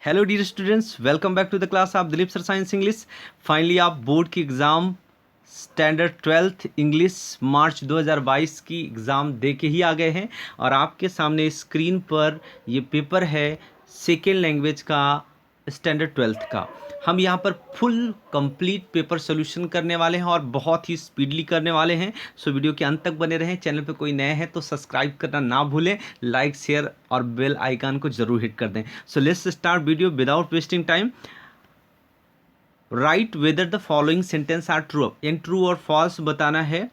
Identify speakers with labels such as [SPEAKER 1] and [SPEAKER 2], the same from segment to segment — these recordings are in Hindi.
[SPEAKER 1] Hello dear students, welcome back to the class of Dilip sir science English. Finally आप बोर्ड की exam standard 12th English March 2022 की एग्ज़ाम दे के ही आ गए हैं और आपके सामने स्क्रीन पर ये पेपर है सेकेंड लैंग्वेज का स्टैंडर्ड 12th का। हम यहाँ पर फुल कंप्लीट पेपर सोल्यूशन करने वाले हैं और बहुत ही स्पीडली करने वाले हैं। सो वीडियो के अंत तक बने रहें। चैनल पे कोई नए हैं तो सब्सक्राइब करना ना भूलें, लाइक शेयर और बेल आइकन को जरूर हिट कर दें। So let's start video without wasting time. Write whether the following sentence are true. इन ट्रू और फॉल्स बताना है।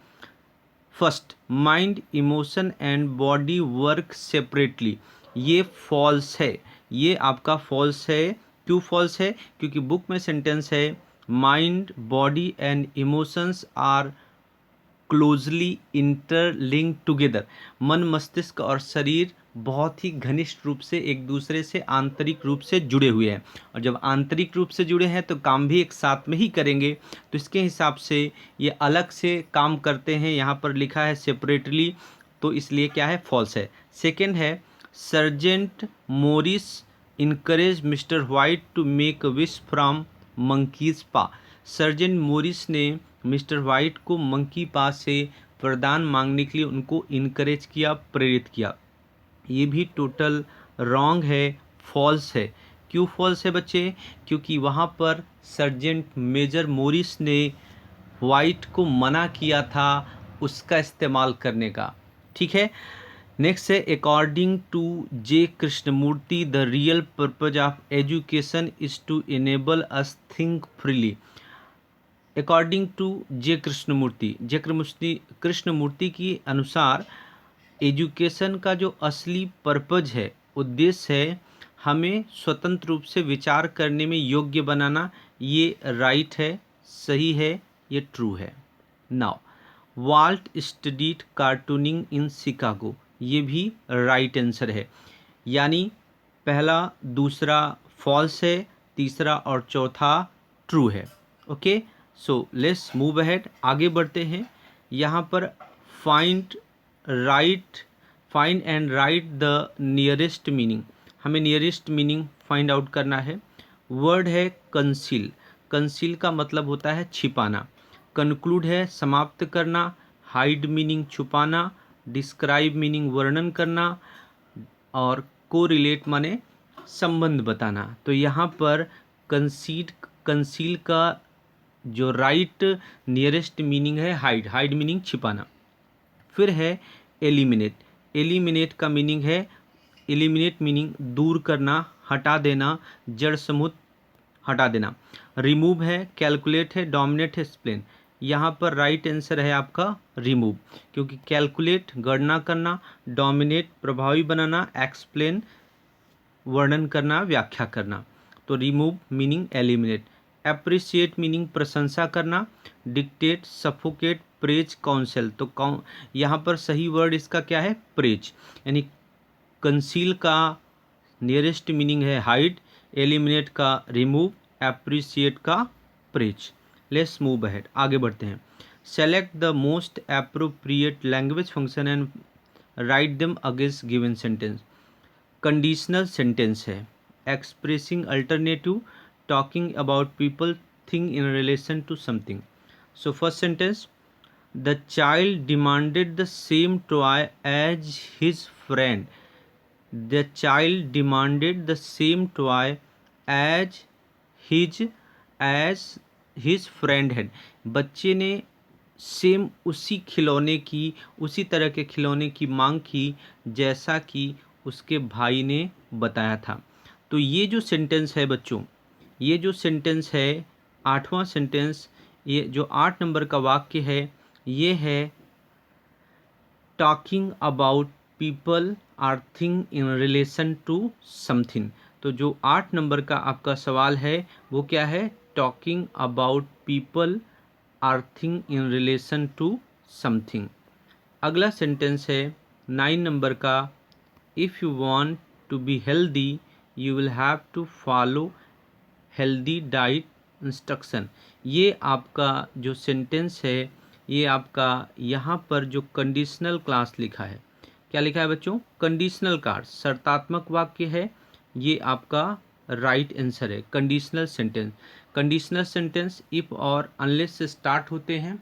[SPEAKER 1] First, mind emotion and body work separately, ये फॉल्स है, ये आपका फॉल्स है। क्यों फॉल्स है? क्योंकि बुक में सेंटेंस है mind body and emotions are closely interlink together. मन मस्तिष्क और शरीर बहुत ही घनिष्ठ रूप से एक दूसरे से आंतरिक रूप से जुड़े हुए हैं, और जब आंतरिक रूप से जुड़े हैं तो काम भी एक साथ में ही करेंगे। तो इसके हिसाब से ये अलग से काम करते हैं। यहाँ पर लिखा है सेपरेटली, तो इसलिए क्या है? फॉल्स है। सेकेंड है sergeant Morris encourage Mister White to make wish from monkey's paw. Sergeant Morris ने मिस्टर वाइट को मंकी पास से वरदान मांगने के लिए उनको इनकरेज किया, प्रेरित किया। ये भी टोटल रॉन्ग है, फॉल्स है। क्यों फॉल्स है बच्चे? क्योंकि वहाँ पर सर्जेंट मेजर मोरिस ने वाइट को मना किया था उसका इस्तेमाल करने का। ठीक है। नेक्स्ट है according to J Krishnamurti the real purpose of education is to enable us think freely. According to J Krishnamurti की अनुसार एजुकेशन का जो असली पर्पज है, उद्देश्य है, हमें स्वतंत्र रूप से विचार करने में योग्य बनाना। ये राइट है, सही है, ये ट्रू है। Now Walt studied cartooning in Chicago, ये भी राइट आंसर है। यानी पहला दूसरा फॉल्स है, तीसरा और चौथा ट्रू है। Okay, so let's move ahead, आगे बढ़ते हैं। यहाँ पर find and write the nearest meaning, हमें नियरेस्ट मीनिंग फाइंड आउट करना है। वर्ड है कंसील, कंसील का मतलब होता है छिपाना। कंक्लूड है समाप्त करना। हाइड मीनिंग छुपाना। डिस्क्राइब मीनिंग वर्णन करना। और कोरिलेट माने संबंध बताना। तो यहाँ पर कंसील का जो राइट नियरेस्ट मीनिंग है हाइड, हाइड मीनिंग छिपाना। फिर है एलिमिनेट, एलिमिनेट का मीनिंग है, एलिमिनेट मीनिंग दूर करना, हटा देना, जड़ समूह हटा देना। रिमूव है, कैलकुलेट है, डोमिनेट है, एक्सप्लेन। यहाँ पर राइट आंसर है आपका रिमूव, क्योंकि कैलकुलेट गणना करना, डोमिनेट प्रभावी बनाना, एक्सप्लेन वर्णन करना, व्याख्या करना। तो remove meaning eliminate. Appreciate meaning प्रशंसा करना। Dictate, suffocate, praise, council. तो यहाँ पर सही वर्ड इसका क्या है? प्रेज। यानी कंसील का नियरेस्ट मीनिंग है हाइड, एलिमिनेट का रिमूव, एप्रिशिएट का प्रेज। लेट्स मूव अहेड, आगे बढ़ते हैं। Select the most appropriate language function and write them against given sentence. Conditional sentence है, expressing alternative, talking about people, thing in relation to something. So first sentence, the child demanded the same toy as his friend. The child demanded the same toy as his friend had. बच्चे ने सेम उसी खिलौने की, उसी तरह के खिलौने की मांग की जैसा कि उसके भाई ने बताया था। तो ये जो सेंटेंस है बच्चों, ये जो सेंटेंस है 8वां सेंटेंस, ये जो 8 नंबर का वाक्य है, ये है talking about people or thing in relation to something. तो जो 8 नंबर का आपका सवाल है वो क्या है? Talking about people or thing in relation to something. अगला सेंटेंस है 9 नंबर का, if you want to be healthy you will have to follow healthy diet instruction. ये आपका जो सेंटेंस है, ये आपका यहाँ पर जो कंडीशनल क्लास लिखा है, क्या लिखा है बच्चों? कंडीशनल क्लास, शर्तात्मक वाक्य है। ये आपका राइट आंसर है। Conditional sentence, conditional sentence if और अनलेस से स्टार्ट होते हैं।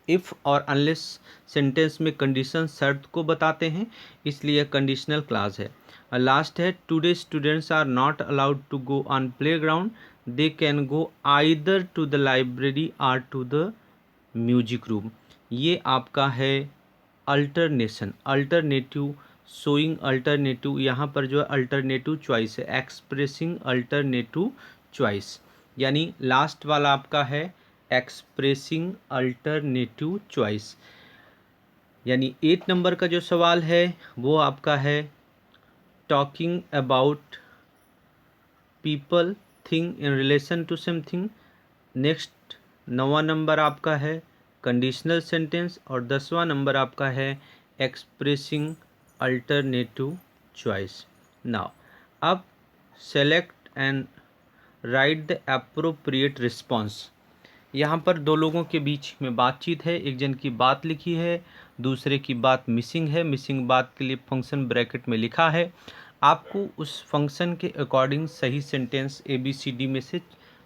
[SPEAKER 1] इफ़ और अनलेस सेंटेंस में कंडीशन शर्त को बताते हैं, इसलिए कंडीशनल क्लॉज है। और लास्ट है, today students are not allowed to go on playground, they can go either to the library or to the music room. ये आपका है अल्टरनेशन, अल्टरनेटिव, शोइंग अल्टरनेटिव, यहाँ पर जो है अल्टरनेटिव चॉइस है, एक्सप्रेसिंग अल्टरनेटिव चॉइस, यानी लास्ट वाला आपका है एक्सप्रेसिंग अल्टरनेटिव चॉइस। यानी 8 नंबर का जो सवाल है वो आपका है talking about people thing in relation to something. Next 9वां नंबर आपका है कंडीशनल सेंटेंस और 10वां नंबर आपका है एक्सप्रेसिंग अल्टरनेटिव चॉइस। नाउ अब select and write the appropriate response. यहाँ पर दो लोगों के बीच में बातचीत है, एक जन की बात लिखी है, दूसरे की बात मिसिंग है। मिसिंग बात के लिए फंक्शन ब्रैकेट में लिखा है। आपको उस फंक्शन के अकॉर्डिंग सही सेंटेंस ABCD में से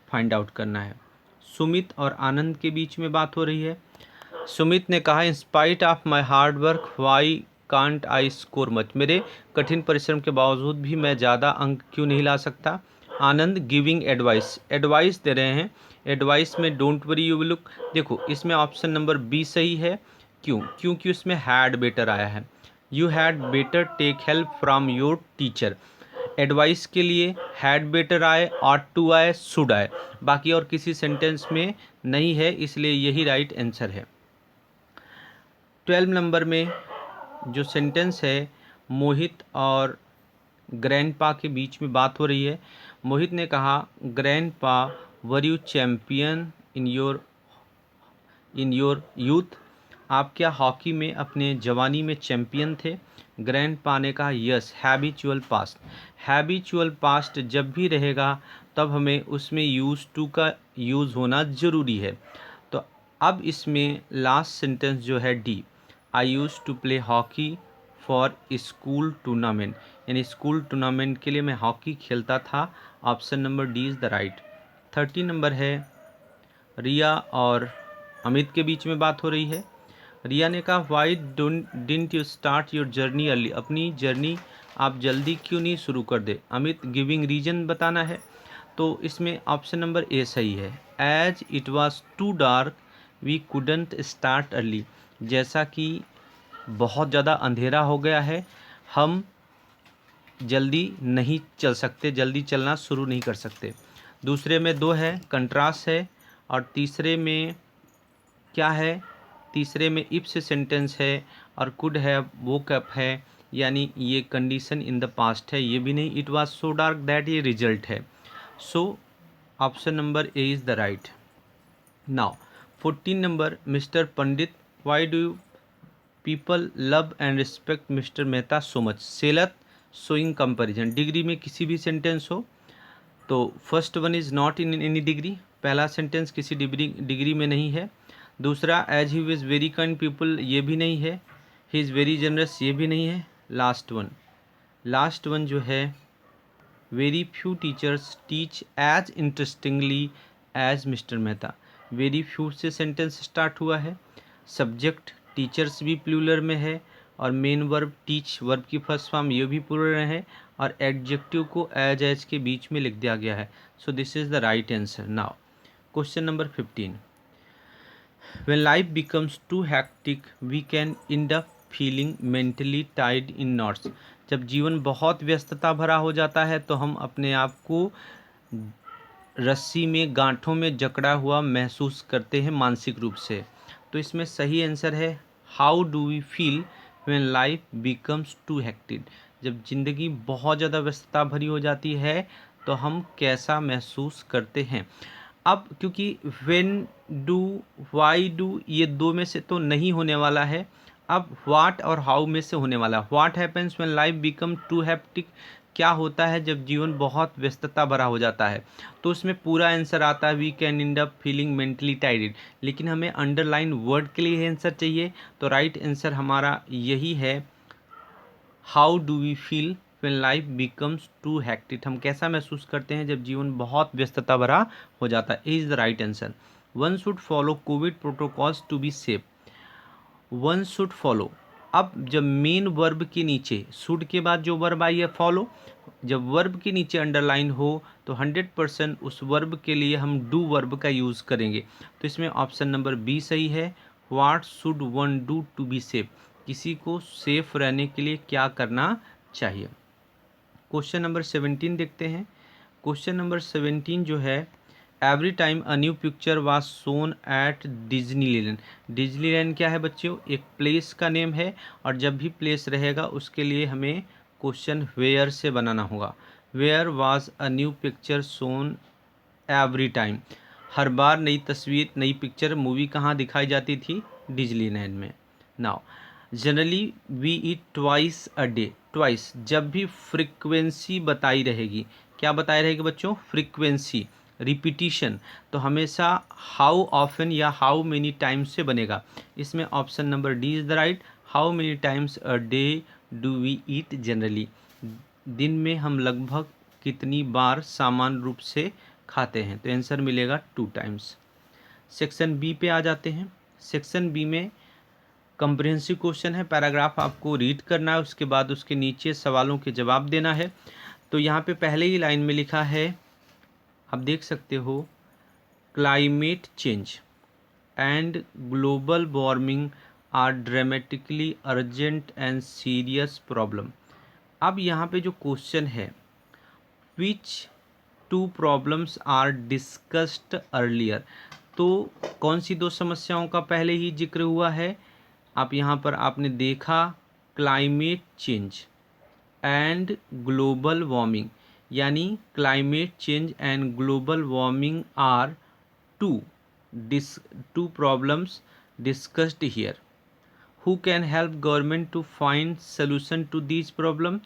[SPEAKER 1] फाइंड आउट करना है। सुमित और आनंद के बीच में बात हो रही है। सुमित ने कहा, in spite of my hard work why can't I score much, मेरे कठिन परिश्रम के बावजूद भी मैं ज़्यादा अंक क्यों नहीं ला सकता। आनंद गिविंग एडवाइस, एडवाइस दे रहे हैं। एडवाइस में don't worry you will look, देखो इसमें ऑप्शन नंबर बी सही है। क्यों? क्योंकि उसमें हैड बेटर आया है। You had better take help from your teacher. Advice के लिए हैड बेटर आए, ऑट टू आए, शुड आए, बाकी और किसी सेंटेंस में नहीं है, इसलिए यही राइट आंसर है। 12 नंबर में जो सेंटेंस है, मोहित और ग्रैंडपा के बीच में बात हो रही है। मोहित ने कहा, grandpa were you champion in your youth, आप क्या हॉकी में अपने जवानी में चैम्पियन थे। ग्रैंडपा ने कहा, yes habitual past, habitual past जब भी रहेगा तब हमें उसमें यूज टू का यूज़ होना ज़रूरी है। तो अब इसमें लास्ट सेंटेंस जो है D, I use to play hockey for school tournament, यानी स्कूल टूर्नामेंट के लिए मैं हॉकी खेलता था। Option number D is the right. 30 number है, रिया और अमित के बीच में बात हो रही है। रिया ने कहा, Y didn't you start your journey early, अपनी जर्नी आप जल्दी क्यों नहीं शुरू कर दे। अमित गिविंग रीजन बताना है, तो इसमें ऑप्शन नंबर ए सही है। As it was too dark we couldn't start early, जैसा कि बहुत ज़्यादा अंधेरा हो गया है, हम जल्दी नहीं चल सकते, जल्दी चलना शुरू नहीं कर सकते। दूसरे में 2 है, कंट्रास्ट है, और तीसरे में क्या है, तीसरे में इफ से सेंटेंस है और कुड है, वो कप है, यानी ये कंडीशन इन द पास्ट है, ये भी नहीं। It was so dark that, ये रिजल्ट है। So option number A is the right. Now 14 number, mister Pandit why do you people love and respect mister Mehta so much. सेलत शोइंग कंपैरिजन, डिग्री में किसी भी सेंटेंस हो तो first one is not in any degree, पहला सेंटेंस किसी डिग्री में नहीं है। दूसरा, as he is very kind people, ये भी नहीं है। ही इज़ वेरी जनरस, ये भी नहीं है। लास्ट वन जो है, very few teachers teach as interestingly as mister Mehta, very few से सेंटेंस स्टार्ट हुआ है। सब्जेक्ट टीचर्स भी प्लूरल में है, और मेन वर्ब टीच, वर्ब की फर्स्ट फॉर्म, ये भी प्लूरल है, और एडजेक्टिव को एज के बीच में लिख दिया गया है। So this is the right answer. Now question number 15, when life becomes too hectic we can end up feeling mentally tied in knots, जब जीवन बहुत व्यस्तता भरा हो जाता है तो हम अपने आप को रस्सी में, गांठों में जकड़ा हुआ महसूस करते हैं मानसिक रूप से। तो इसमें सही आंसर है, how do we feel when life becomes too hectic, जब ज़िंदगी बहुत ज़्यादा व्यस्तता भरी हो जाती है तो हम कैसा महसूस करते हैं। अब क्योंकि व्हेन डू, वाई डू, ये 2 में से तो नहीं होने वाला है, अब व्हाट और हाउ में से होने वाला। What happens when life become too hectic, क्या होता है जब जीवन बहुत व्यस्तता भरा हो जाता है, तो उसमें पूरा आंसर आता है we can end up feeling mentally tired, लेकिन हमें अंडरलाइन वर्ड के लिए आंसर चाहिए, तो राइट आंसर हमारा यही है, how do we feel when life becomes too hectic, हम कैसा महसूस करते हैं जब जीवन बहुत व्यस्तता भरा हो जाता है। Is the right answer. One should follow Covid protocols to be safe. One should follow, अब जब मेन वर्ब के नीचे शुड के बाद जो वर्ब आई है फॉलो, जब वर्ब के नीचे अंडरलाइन हो तो 100% उस वर्ब के लिए हम डू वर्ब का यूज़ करेंगे। तो इसमें ऑप्शन नंबर बी सही है। What should one do to be safe, किसी को सेफ रहने के लिए क्या करना चाहिए। क्वेश्चन नंबर 17 देखते हैं। क्वेश्चन नंबर 17 जो है, every time a new picture was shown at Disneyland. Disneyland क्या है बच्चों, एक प्लेस का नेम है, और जब भी प्लेस रहेगा उसके लिए हमें क्वेश्चन वेयर से बनाना होगा। Where was a new picture shown every time, हर बार नई तस्वीर नई पिक्चर मूवी कहाँ दिखाई जाती थी, डिज्नीलैंड में। Now generally we eat twice a day, twice जब भी फ्रिक्वेंसी बताई रहेगी, क्या बताई रहेगी बच्चों, फ्रिक्वेंसी, रिपीटिशन, तो हमेशा हाउ ऑफन या हाउ मेनी टाइम्स से बनेगा। इसमें option number D is the right. How many times a day do we eat generally, दिन में हम लगभग कितनी बार सामान्य रूप से खाते हैं, तो आंसर मिलेगा 2 टाइम्स। सेक्शन बी पे आ जाते हैं। सेक्शन बी में कॉम्प्रिहेंसिव क्वेश्चन है, पैराग्राफ आपको रीड करना है, उसके बाद उसके नीचे सवालों के जवाब देना है। तो यहाँ पे पहले ही लाइन में लिखा है, आप देख सकते हो, climate change and global warming are dramatically urgent and serious problem. अब यहाँ पे जो क्वेश्चन है, which two problems are discussed earlier, तो कौन सी दो समस्याओं का पहले ही जिक्र हुआ है। आप यहाँ पर आपने देखा climate change and global warming, यानी climate change and global warming are two problems discussed here. Who can help government to find solution to these problem?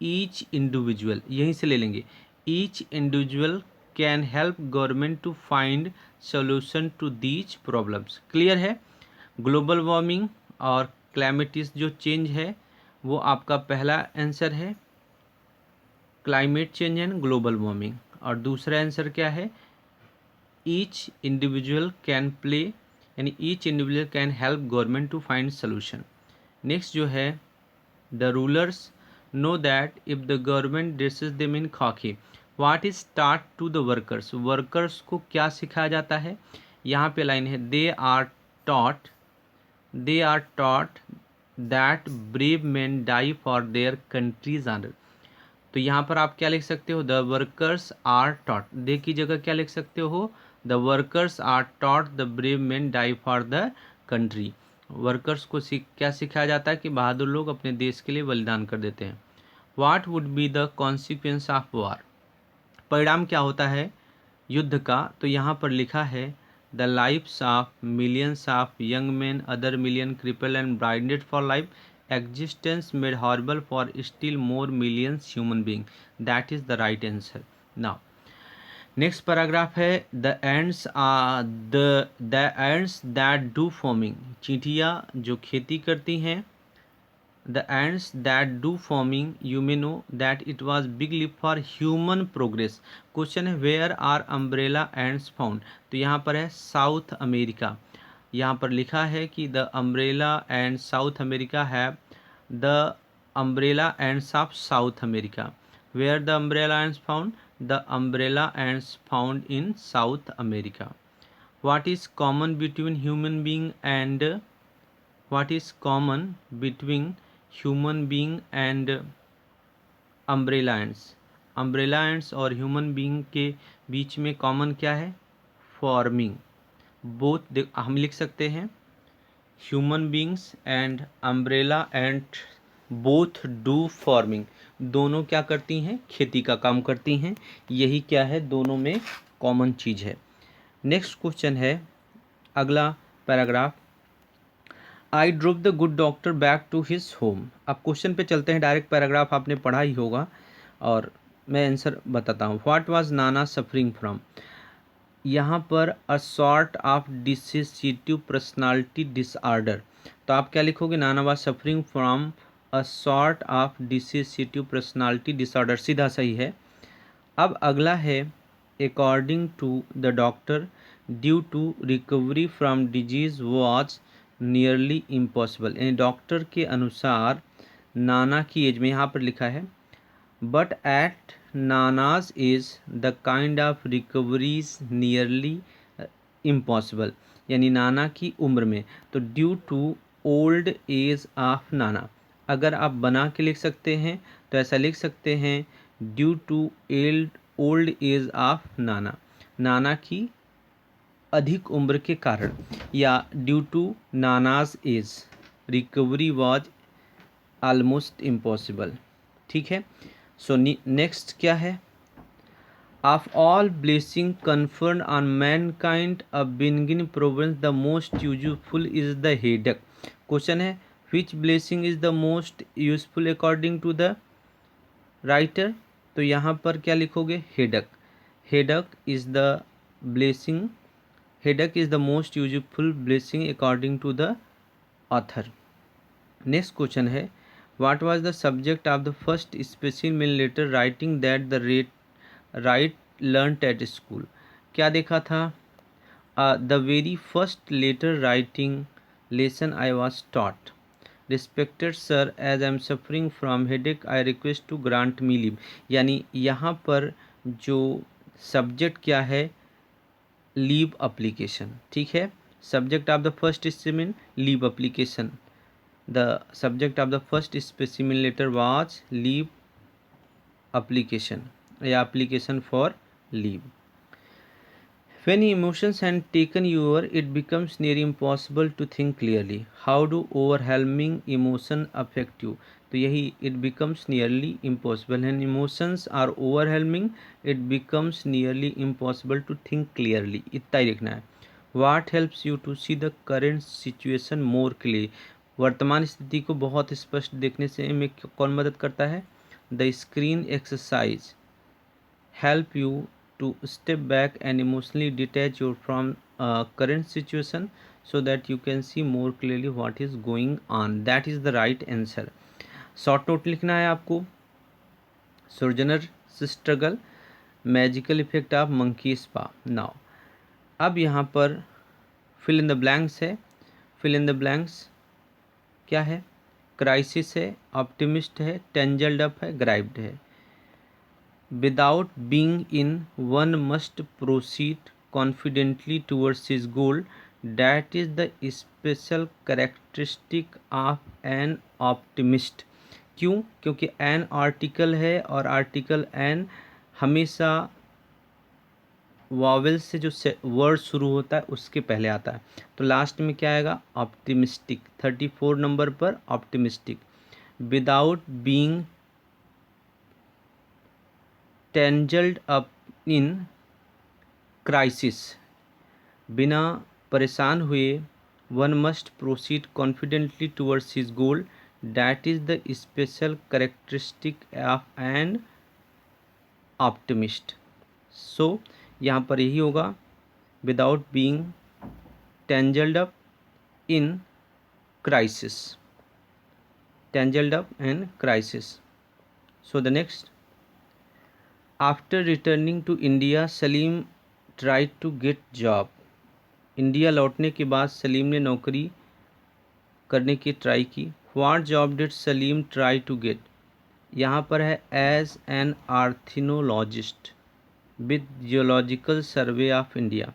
[SPEAKER 1] Each individual, यहीं से ले लेंगे, each individual can help government to find solution to these problems। Clear है। ग्लोबल वार्मिंग और क्लाइमेटिस जो चेंज है वो आपका पहला आंसर है, climate change and global warming. और दूसरा आंसर क्या है, ईच इंडिविजुअल कैन प्ले, यानी each individual can help government to find solution. Next जो है, the rulers know that if the government dresses them in khaki what is taught to the workers, workers को क्या सिखाया जाता है। यहाँ पे लाइन है, they are taught that brave man die for their countries honour. तो यहाँ पर आप क्या लिख सकते हो, the workers are taught, they की जगह क्या लिख सकते हो, the workers are taught the brave man die for the country. Workers को क्या सिखाया जाता है कि बहादुर लोग अपने देश के लिए बलिदान कर देते हैं। What would be the consequence of war, परिणाम क्या होता है युद्ध का। तो यहाँ पर लिखा है, the lifes of millions of young man other million cripple and blinded for life existence made horrible for still more millions human being, that is the right answer। now next paragraph है, the ants are the ants that do farming, चींटियाँ जो खेती करती हैं, the ants that do farming you may know that it was big leap for human progress। Question है, where are umbrella ants found, तो यहाँ पर है साउथ अमेरिका। यहाँ पर लिखा है कि the umbrella and South America have the umbrella ends of South America. Where the umbrella ends found, the umbrella ends found in South America. What is common between human being and, what is common between human being and umbrella ends, umbrella ends और ह्यूमन बीइंग के बीच में कॉमन क्या है, फॉर्मिंग। बोथ हम लिख सकते हैं, human beings and umbrella and both do farming, दोनों क्या करती हैं, खेती का काम करती हैं। यही क्या है, दोनों में कॉमन चीज़ है। नेक्स्ट क्वेश्चन है, अगला paragraph, I drove the good doctor back to his home. अब क्वेश्चन पे चलते हैं, डायरेक्ट पैराग्राफ आपने पढ़ा ही होगा और मैं आंसर बताता हूँ। What was Nana suffering from, यहाँ पर a sort of dissociative personality disorder, तो आप क्या लिखोगे, Nana was suffering from a sort of dissociative personality disorder, सीधा सही है। अब अगला है according to the doctor due to recovery from disease was nearly impossible, यानी डॉक्टर के अनुसार नाना की एज में, यहाँ पर लिखा है but at nana's age the kind of recoveries nearly impossible, यानी नाना की उम्र में, तो due to old age of nana. अगर आप बना के लिख सकते हैं तो ऐसा लिख सकते हैं due to old age of nana, नाना की अधिक उम्र के कारण, या due to nana's age recovery was almost impossible. ठीक है। सो नेक्स्ट क्या है, of all blessing conferred on mankind a benign province the most useful is the headache। Question है which blessing is the most useful according to the writer, तो यहाँ पर क्या लिखोगे headache, headache is the blessing, headache is the most useful blessing according to the author। Next question है what was the subject of the first specimen letter writing that the right learnt at school। क्या देखा था, the very first letter writing lesson I was taught, respected sir as I am suffering from headache I request to grant me leave, यानी यहाँ पर जो सब्जेक्ट क्या है, लीव अप्लीकेशन। ठीक है, subject of the first specimen leave application, the subject of the first specimen letter was leave application या application for leave। when emotions had taken over it becomes nearly impossible to think clearly, how do overwhelming emotion affect you, तो यही it becomes nearly impossible, when emotions are overwhelming it becomes nearly impossible to think clearly, इतना ही लिखना है। what helps you to see the current situation more clearly, वर्तमान स्थिति को बहुत स्पष्ट देखने से में कौन मदद करता है, the screen exercise help you to step back and emotionally detach your from current situation so that you can see more clearly what is going on, that is the right answer. Short note लिखना है आपको, sojourner struggle, magical effect of monkey spa. Now अब यहाँ पर फिल इन द ब्लैंक्स है, फिल इन द ब्लैंक्स क्या है, क्राइसिस है, ऑप्टिमिस्ट है, टेंजल्ड अप है, ग्राइब्ड है। Without being in one must proceed confidently towards his goal, that is the special characteristic of an optimist. क्यों, क्योंकि एन आर्टिकल है और आर्टिकल एन हमेशा वावेल से जो वर्ड शुरू होता है उसके पहले आता है, तो लास्ट में क्या आएगा, ऑप्टिमिस्टिक। 34 नंबर पर optimistic. Without being tangled up in crisis, बिना परेशान हुए, one must proceed confidently towards his goal, that is the special characteristic of an optimist. So यहाँ पर यही होगा, without being tangled up in crisis, tangled up in crisis. So the next, after returning to India Salim try to get job. India लौटने के बाद सलीम ने नौकरी करने की ट्राई की। What job did Salim try to get, यहाँ पर है as an ornithologist with Geological Survey of India।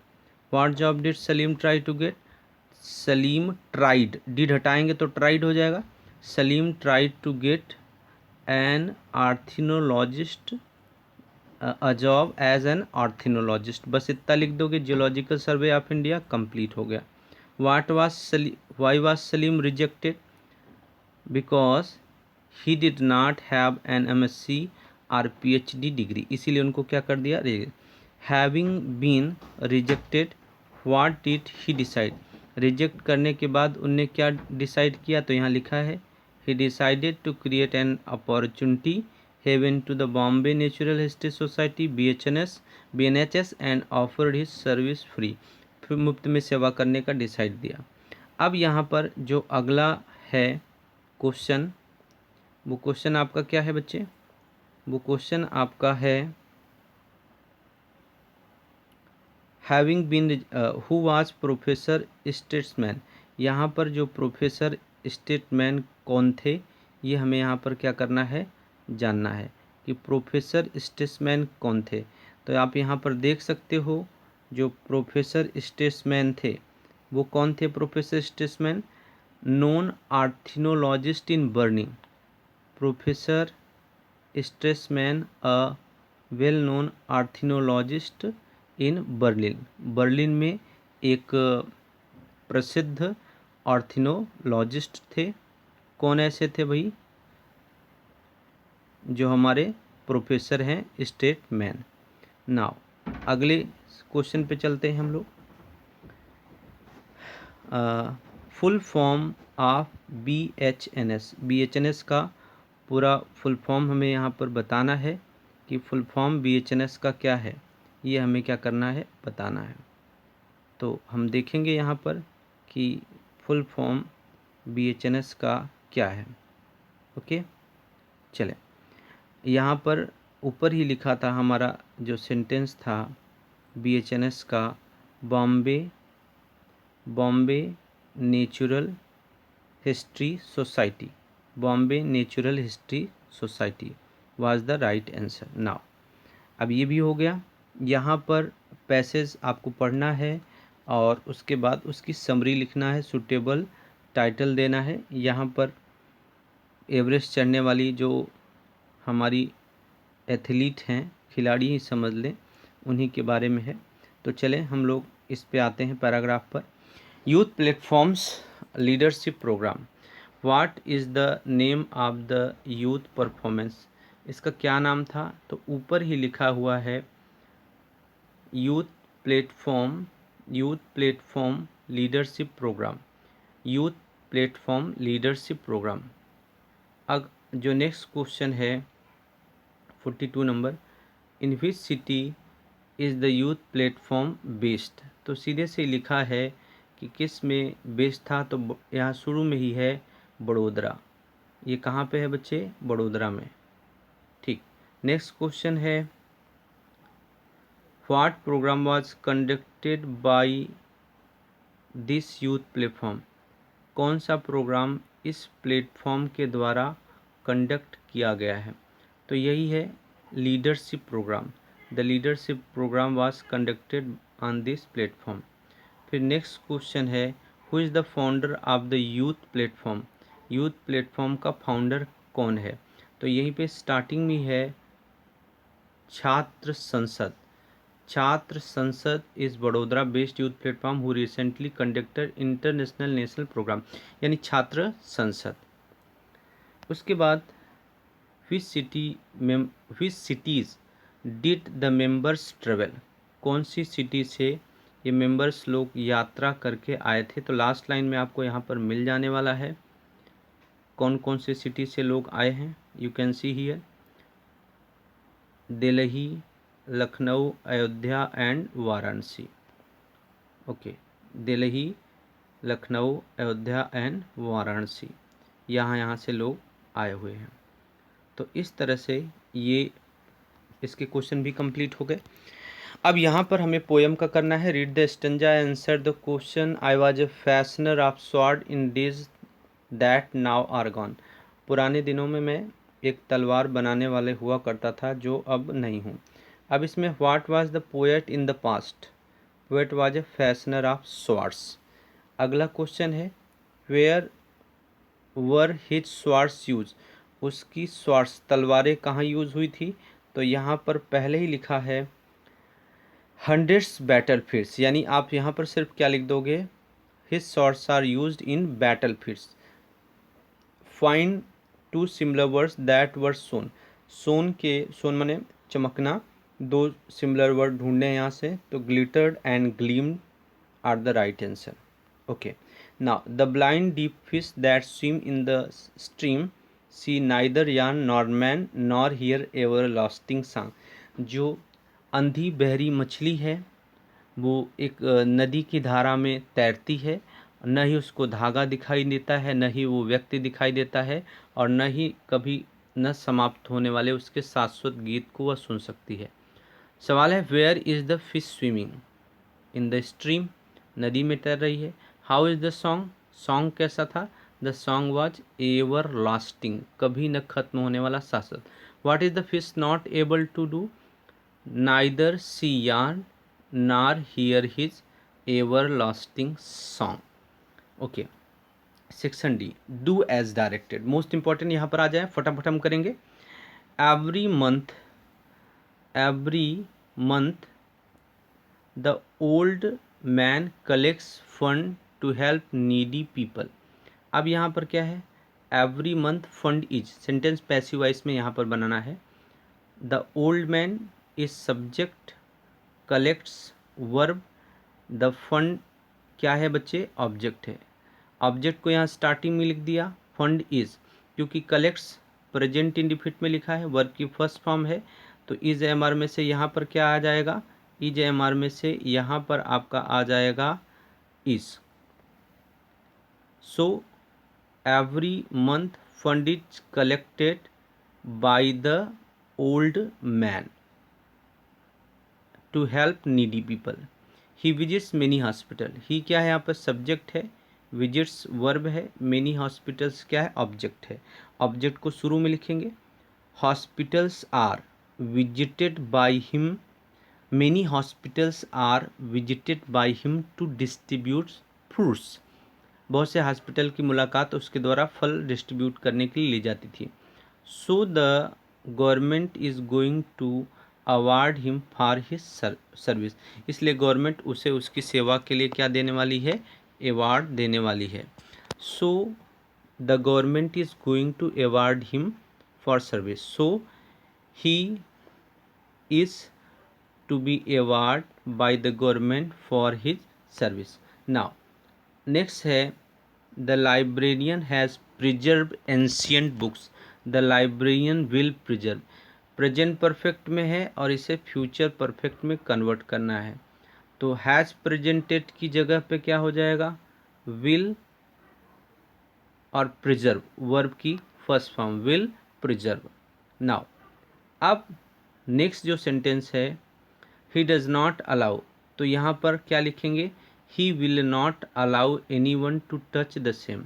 [SPEAKER 1] What job did Salim try to get? Salim tried, did हटाएंगे तो tried हो जाएगा। Salim tried to get an ornithologist a job as an ornithologist, बस इतना लिख दोगे, Geological Survey of India complete हो गया। Why was Salim rejected? Because he did not have an MSc और PhD डिग्री, इसीलिए उनको क्या कर दिया, having been rejected what did he decide, reject करने के बाद उनने क्या डिसाइड किया, तो यहाँ लिखा है he decided to create an opportunity haven to the Bombay Natural History Society BNHS and offered his service free, फिर मुफ्त में सेवा करने का डिसाइड दिया। अब यहाँ पर जो अगला है क्वेश्चन वो क्वेश्चन आपका क्या है बच्चे? वो क्वेश्चन आपका है having been who was professor statesman. यहाँ पर जो प्रोफेसर स्टेटमैन कौन थे, ये हमें यहाँ पर क्या करना है, जानना है कि प्रोफेसर स्टेट्समैन कौन थे। तो आप यहाँ पर देख सकते हो जो प्रोफेसर स्टेट्समैन थे वो कौन थे? Professor Stresemann known ornithologist in Berlin. Professor Stresemann a well known ornithologist in Berlin. Berlin में एक प्रसिद्ध आर्थिनोलॉजिस्ट थे। कौन ऐसे थे भाई? जो हमारे प्रोफेसर हैं स्टेटमैन। नाउ अगले क्वेश्चन पे चलते हैं हम लोग। Full form of BHNS। BHNS का पूरा फुल फॉर्म हमें यहाँ पर बताना है कि फुल फॉर्म BHNS का क्या है, ये हमें क्या करना है, बताना है। तो हम देखेंगे यहाँ पर कि फुल फॉर्म BHNS का क्या है। ओके, चले। यहाँ पर ऊपर ही लिखा था हमारा जो सेंटेंस था BHNS का, Bombay Natural History society. Bombay Natural History society was the right answer. Now अब ये भी हो गया। यहाँ पर पैसेज आपको पढ़ना है और उसके बाद उसकी समरी लिखना है, सूटेबल टाइटल देना है। यहाँ पर एवरेस्ट चढ़ने वाली जो हमारी एथलीट हैं, खिलाड़ी ही समझ लें, उन्हीं के बारे में है। तो चलें हम लोग इस पे आते हैं पैराग्राफ पर। Youth platforms leadership program, what is the name of the youth performance. इसका क्या नाम था? तो ऊपर ही लिखा हुआ है youth platform leadership program. Youth platform leadership program. अब जो नेक्स्ट क्वेश्चन है 42 number, in which city is the youth platform based. तो सीधे से लिखा है कि किस में बेस्ड था, तो यहाँ शुरू में ही है बड़ोदरा। ये कहाँ पे है बच्चे? बड़ोदरा में। ठीक, नेक्स्ट क्वेश्चन है what program was conducted by this youth platform. कौन सा प्रोग्राम इस प्लेटफॉर्म के द्वारा कंडक्ट किया गया है? तो यही है leadership program. The leadership program was conducted on this platform. फिर नेक्स्ट क्वेश्चन है who is the founder of the youth platform. Youth platform का फाउंडर कौन है? तो यहीं पे स्टार्टिंग में है छात्र Sansad. Chhatra Sansad is Vadodara based youth platform who recently conducted international national programme, यानी छात्र संसद। उसके बाद which cities did the members travel. कौन सी सिटी से ये मेंबर्स लोग यात्रा करके आए थे? तो लास्ट लाइन में आपको यहाँ पर मिल जाने वाला है कौन कौन से सिटी से लोग आए हैं। You can see here Delhi, Lucknow, Ayodhya and Varanasi. Okay, Delhi, Lucknow, Ayodhya and Varanasi, यहाँ से लोग आए हुए हैं। तो इस तरह से ये इसके क्वेश्चन भी कंप्लीट हो गए। अब यहाँ पर हमें पोएम का करना है। Read the stanza, answer the question. I was a fashioner of sword in days that now are gone. पुराने दिनों में मैं एक तलवार बनाने वाले हुआ करता था जो अब नहीं हूँ। अब इसमें what was the poet in the past. Poet was a fashioner of swords. अगला क्वेश्चन है where were his swords use. उसकी स्वॉर्ड्स तलवारें कहाँ यूज़ हुई थी? तो यहाँ पर पहले ही लिखा है हंड्रेड्स बैटल फील्ड्स, यानी आप यहाँ पर सिर्फ क्या लिख दोगे, his swords are used in battle fields. Find two similar words that were shone. Shone माने चमकना, दो सिमिलर वर्ड ढूंढने हैं यहाँ से, तो glittered and gleamed are the right answer. Okay, now the blind deep fish that swim in the stream see neither yarn nor man nor hear everlasting song. जो अंधी बहरी मछली है वो एक नदी की धारा में तैरती है न ही उसको धागा दिखाई देता है, न ही वो व्यक्ति दिखाई देता है, और न ही कभी न समाप्त होने वाले उसके शाश्वत गीत को वह सुन सकती है। सवाल है, where is the fish swimming? In the stream, नदी में तैर रही है। How is the song? Song कैसा था? The song was everlasting, कभी न खत्म होने वाला, शाश्वत। What is the fish not able to do? Neither see yarn nor hear his everlasting song. Okay, section D, do as directed, most important यहाँ पर आ जाए, फटाफट हम करेंगे। Every month the old man collects fund to help needy people. अब यहाँ पर क्या है? Every month fund is, sentence passive voice में यहाँ पर बनाना है। The old man is subject, collects verb, the fund क्या है बच्चे? ऑब्जेक्ट है। ऑब्जेक्ट को यहाँ स्टार्टिंग में लिख दिया, फंड इज, क्योंकि कलेक्ट्स प्रेजेंट इंडिफिनिट में लिखा है, वर्ब की फर्स्ट फॉर्म है, तो इज एम आर में से यहाँ पर क्या आ जाएगा? इज एम आर में से यहाँ पर आपका आ जाएगा is. So every month fund is collected by the old man to help needy people. He visits many hospital, he क्या है यहाँ पर? सब्जेक्ट है, विजिट्स वर्ब है, मेनी हॉस्पिटल्स क्या है? ऑब्जेक्ट है। ऑब्जेक्ट को शुरू में लिखेंगे। Hospitals are visited by him, many hospitals are visited by him to distribute fruits. बहुत से हॉस्पिटल की मुलाकात उसके द्वारा फल डिस्ट्रीब्यूट करने के लिए ली जाती थी। So the government is going to award him for his service, इसलिए गवर्नमेंट उसे उसकी सेवा के लिए क्या देने वाली है? अवार्ड देने वाली है। So the government is going to award him for service, so he is to be award by the government for his service. Now next है, the librarian has preserve ancient books, the librarian will preserve, present perfect में है और इसे फ्यूचर परफेक्ट में कन्वर्ट करना है, तो हैज़ प्रेजेंटेड की जगह पे क्या हो जाएगा? विल और प्रिजर्व, वर्ब की first form, will preserve. Now अब नेक्स्ट जो सेंटेंस है, ही डज नॉट अलाउ, तो यहाँ पर क्या लिखेंगे? He will not allow any one to touch the same.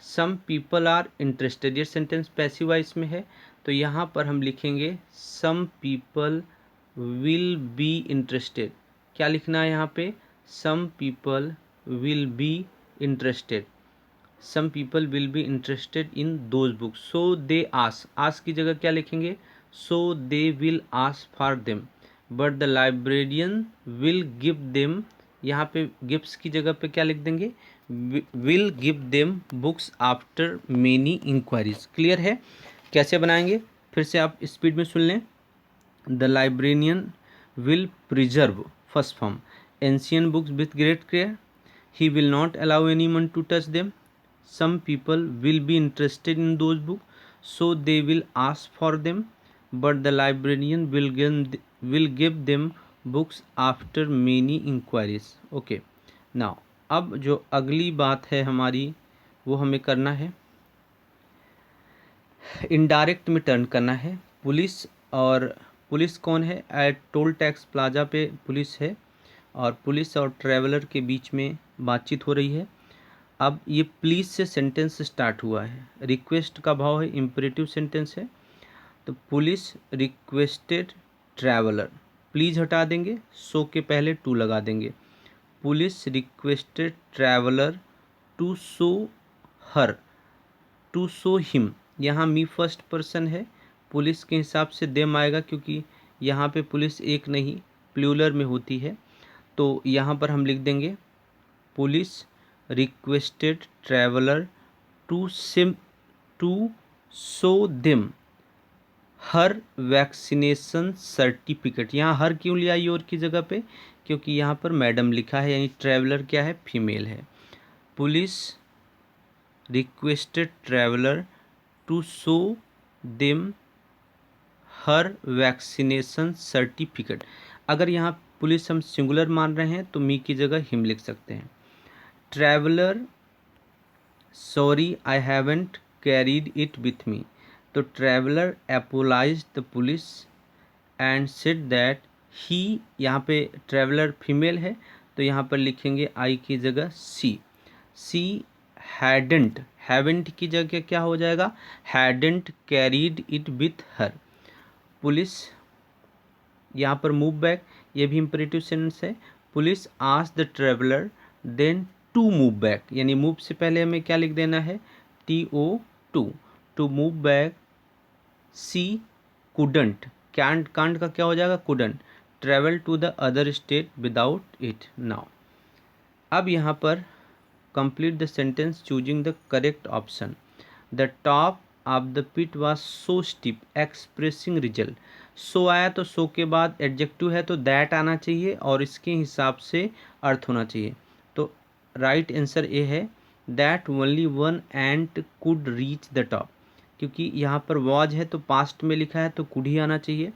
[SPEAKER 1] Some people are interested, ये सेंटेंस पैसिव वॉइस में है, तो यहाँ पर हम लिखेंगे some people will be interested. क्या लिखना है यहाँ पे? Some people will be interested, some people will be interested in those books. So they ask की जगह क्या लिखेंगे? So they will ask for them, but the librarian will give them, यहाँ पे गिफ्ट्स की जगह पे क्या लिख देंगे? Will give them books after many inquiries. Clear है कैसे बनाएंगे? फिर से आप स्पीड में सुन लें। The librarian will preserve, first form, ancient books with great care, he will not allow any one to touch them, some people will be interested in those books, so they will ask for them, but the librarian will give them books after many inquiries. Okay, now अब जो अगली बात है हमारी वो हमें करना है, इनडायरेक्ट में टर्न करना है। पुलिस, और पुलिस कौन है? एट टोल टैक्स प्लाजा पे पुलिस है, और पुलिस और ट्रैवलर के बीच में बातचीत हो रही है। अब ये प्लीज़ से सेंटेंस स्टार्ट हुआ है, रिक्वेस्ट का भाव है, इम्परेटिव सेंटेंस है, तो पुलिस रिक्वेस्टेड ट्रैवलर, प्लीज़ हटा देंगे, सो के पहले टू लगा देंगे। Police requested traveller to show her, to show him, यहाँ मी फर्स्ट पर्सन है, पुलिस के हिसाब से देम आएगा, क्योंकि यहाँ पे पुलिस एक नहीं प्लूरल में होती है, तो यहाँ पर हम लिख देंगे police requested traveller to show them her vaccination certificate. यहाँ हर क्यों लिया आई और की जगह पे? क्योंकि यहाँ पर मैडम लिखा है, यानी ट्रैवलर क्या है? फीमेल है। Police requested traveller to show them her vaccination certificate. अगर यहाँ पुलिस हम सिंगुलर मान रहे हैं तो मी की जगह हिम लिख सकते हैं। Traveller sorry I haven't carried it with me. तो traveller apologise the police and said that he, यहाँ पे ट्रैवलर फीमेल है तो यहाँ पर लिखेंगे आई की जगह सी। सी हैडेंट, हैवेंट की जगह क्या हो जाएगा, hadn't carried it with her. Police, यहाँ पर मूव बैक, ये भी इम्परेटिव सेंटेंस है। Police asked the traveller then to move back, यानी मूव से पहले हमें क्या लिख देना है, TO to move back. She couldn't, can't का क्या हो जाएगा, couldn't travel to the other state without it. Now अब यहाँ पर complete the sentence choosing the correct option. The top of the pit was so steep expressing result. So आया तो सो के बाद एडजेक्टिव है तो दैट आना चाहिए और इसके हिसाब से अर्थ होना चाहिए। तो राइट आंसर ए है that only one ant could reach the top, क्योंकि यहाँ पर वॉज है तो पास्ट में लिखा है तो कुड ही आना चाहिए।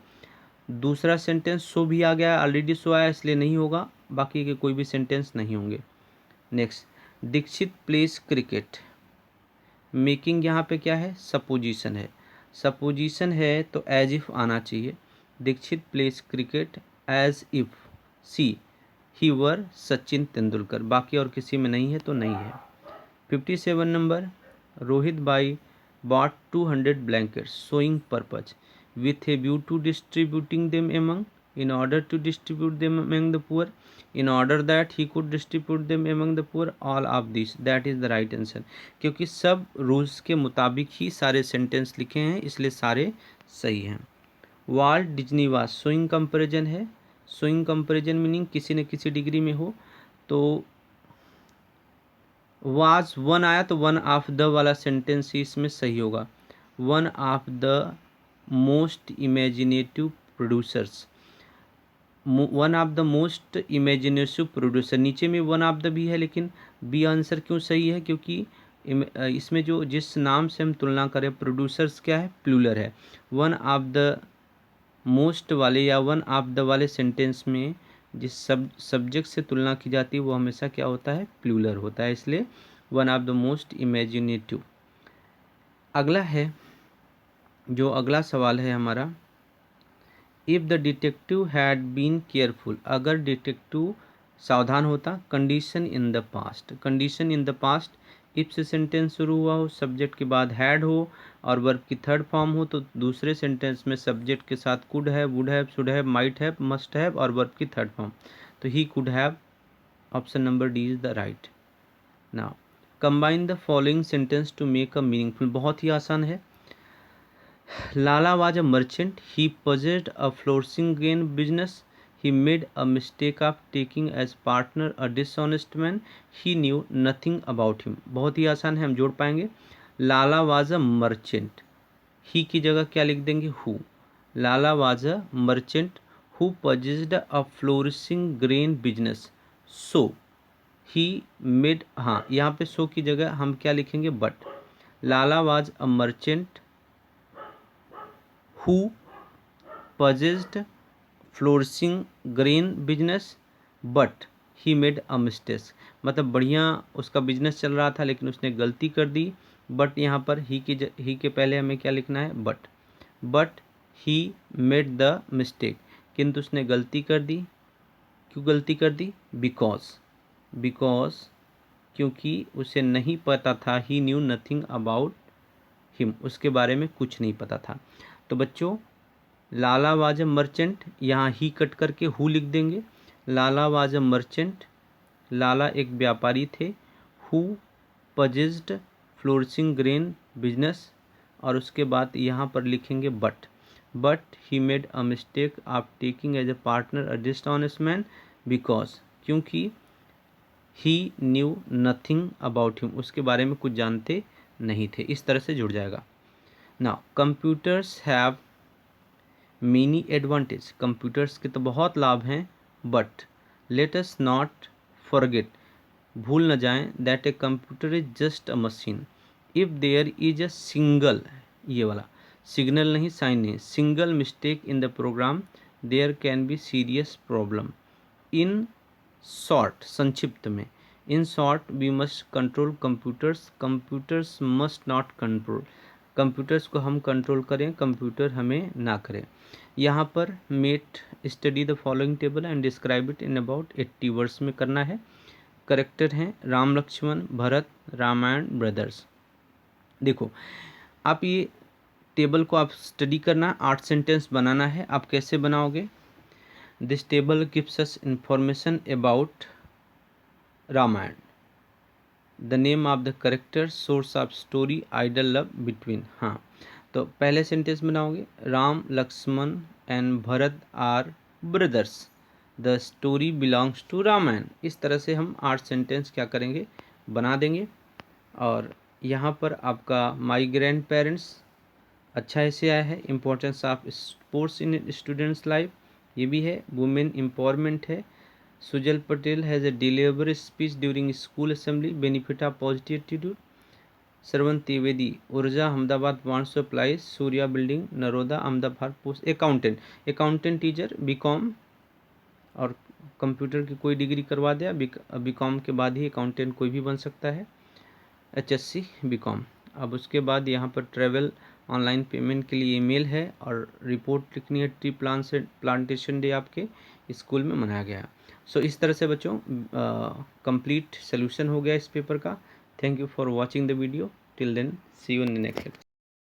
[SPEAKER 1] दूसरा सेंटेंस सो भी आ गया, ऑलरेडी सो आया इसलिए नहीं होगा, बाकी के कोई भी सेंटेंस नहीं होंगे। Next, Dikshit plays cricket. Making यहाँ पे क्या है, सपोजिशन है। सपोजिशन है तो एज इफ आना चाहिए। Dikshit plays cricket as if she he were Sachin Tendulkar, बाकी और किसी में नहीं है तो नहीं है। 57 number, Rohit by bought 200 blankets sewing purpose with a view to distributing them among, in order to distribute them among the poor, in order that he could distribute them among the poor, all of this, that is the right answer। क्योंकि सब रूल्स के मुताबिक ही सारे सेंटेंस लिखे हैं इसलिए सारे सही हैं। Walt Disney was showing comparison है। सोइंग कंपेरिजन मीनिंग किसी न किसी डिग्री में हो, तो वाज वन आया तो वन ऑफ द वाला सेंटेंस ही इसमें सही होगा। One of the most imaginative producers, one of the most imaginative producer, नीचे में वन ऑफ द भी है लेकिन बी आंसर क्यों सही है, क्योंकि इसमें जो जिस नाम से हम तुलना करें प्रोड्यूसर्स क्या है, प्लूरल है। वन ऑफ द मोस्ट वाले या वन ऑफ द वाले सेंटेंस में जिस सब्जेक्ट से तुलना की जाती है वो हमेशा क्या होता है, प्लूरल होता है, इसलिए one of the most imaginative. अगला है, जो अगला सवाल है हमारा, if the detective had been careful, अगर डिटेक्टिव सावधान होता। Condition in the past, condition in the past if से सेंटेंस शुरू हुआ हो, सब्जेक्ट के बाद हैड हो और वर्ब की थर्ड फॉर्म हो, तो दूसरे सेंटेंस में सब्जेक्ट के साथ could have, would have, should have, might have, must have और वर्ब की थर्ड फॉर्म, तो he could have. Option number D is the right. Now combine the following sentence to make a meaningful, बहुत ही आसान है। Lala was a merchant, he possessed a flourishing grain business, he made a mistake of taking as partner a dishonest man, he knew nothing about him। बहुत ही आसान है, हम जोड़ पाएंगे। लाला वाज अ मर्चेंट, ही की जगह क्या लिख देंगे, who. Lala was a merchant who possessed a flourishing grain business, so he made, हाँ यहाँ पे so की जगह हम क्या लिखेंगे, but. Lala was a merchant who possessed flourishing grain business but he made a mistake, मतलब बढ़िया उसका बिजनेस चल रहा था लेकिन उसने गलती कर दी। बट यहाँ पर ही के पहले हमें क्या लिखना है, but he made the mistake, किंतु उसने गलती कर दी। क्यों गलती कर दी, बिकॉज क्योंकि उसे नहीं पता था, ही न्यू नथिंग अबाउट हिम, उसके बारे में कुछ नहीं पता था। तो बच्चों लाला वाज अ मर्चेंट, यहाँ ही कट करके हु लिख देंगे। लाला वाज अ मर्चेंट, लाला एक व्यापारी थे। Who possessed flourishing grain business, और उसके बाद यहाँ पर लिखेंगे but he made a mistake of taking as a partner a dishonest man, because क्योंकि he knew nothing about him, उसके बारे में कुछ जानते नहीं थे। इस तरह से जुड़ जाएगा। Now computers have many advantage, computers के तो बहुत लाभ हैं, but let us not forget, भूल न जाएं, that a computer is just a machine if there is a single, ये वाला सिग्नल नहीं, साइन नहीं, single mistake in the program there can be serious problem. In short, संक्षिप्त में, in short we must control computers, computers must not control, computers को हम कंट्रोल करें, कंप्यूटर हमें ना करें। यहाँ पर मेट study the following table and describe it in about 80 words में करना है। करेक्टर हैं राम लक्ष्मण भरत रामायण ब्रदर्स। देखो आप ये टेबल को आप स्टडी करना, 8 सेंटेंस बनाना है। आप कैसे बनाओगे? This table gives us information about Ramayana, the name of the character, source of story, idol love between. हाँ, तो पहले सेंटेंस बनाओगे Ram Lakshman and Bharat are brothers, the story belongs to Ramayana. इस तरह से हम 8 सेंटेंस क्या करेंगे, बना देंगे। और यहाँ पर आपका माई ग्रैंड पेरेंट्स अच्छा ऐसे आया है। Importance of sports in students life, ये भी है। वुमेन एम्पावरमेंट है। Sujal Patel has a deliver speech during school assembly, benefit of positive attitude. Shravan Trivedi Urja Ahmedabad wants to apply, Surya building Naroda Ahmedabad post. Accountant, accountant teacher BCom और कंप्यूटर की कोई डिग्री करवा दिया, बीकॉम के बाद ही अकाउंटेंट कोई भी बन सकता है, HSC बीकॉम। अब उसके बाद यहाँ पर ट्रैवल ऑनलाइन पेमेंट के लिए ईमेल है और रिपोर्ट लिखनी है। ट्री प्लांटेशन डे आपके स्कूल में मनाया गया। सो इस तरह से बच्चों कंप्लीट सोल्यूशन हो गया इस पेपर का। Thank you for watching the video. Till then see you in the next lecture.